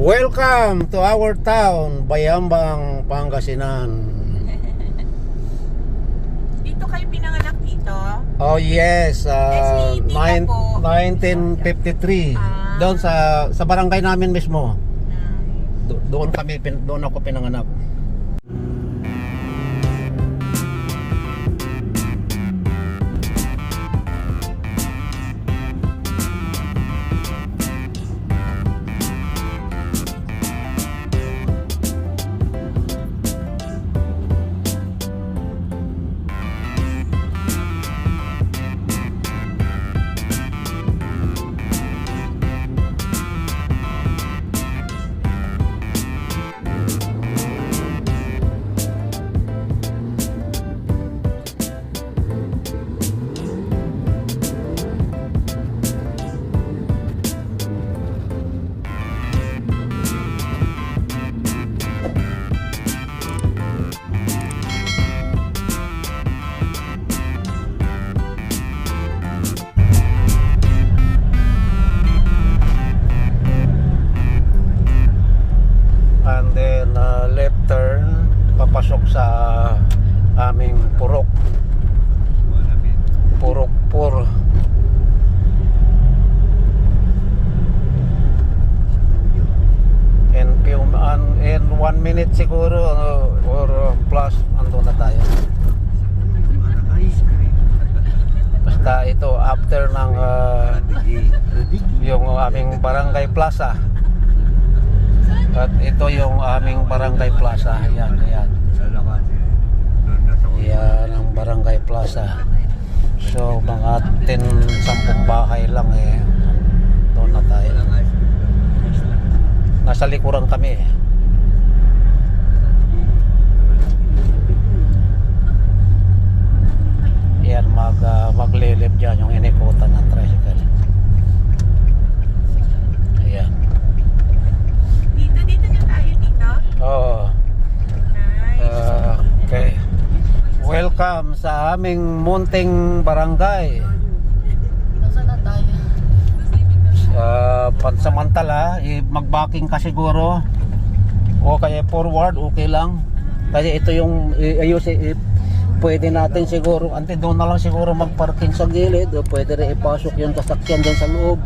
Welcome to our town, Bayambang, Pangasinan. Dito kayo pinanganak dito? Oh yes, si tita po. 1953. Doon sa barangay namin mismo. Doon ako pinanganak. And then left turn papasok sa aming Purok 4. In 1 minute siguro or plus ando na tayo. Basta ito after ng yung aming Barangay Plaza. At ito yung aming Barangay Plaza. Ayan. Yan ang Barangay Plaza. So mga 10-10 bahay lang doon na tayo. Nasa likuran kami Yan maglilip dyan yung inikutan ng tricycle. Ayan. Dito na tayo dito? Oo. Nice. Okay. Welcome sa aming munting barangay. Nasaan na tayo? Pansamantala, mag-backing ka siguro o kaya forward, okay lang. Kasi ito yung pwede natin siguro, doon na lang siguro mag-parking sa gilid o pwede rin ipasok yung sasakyan dyan sa loob.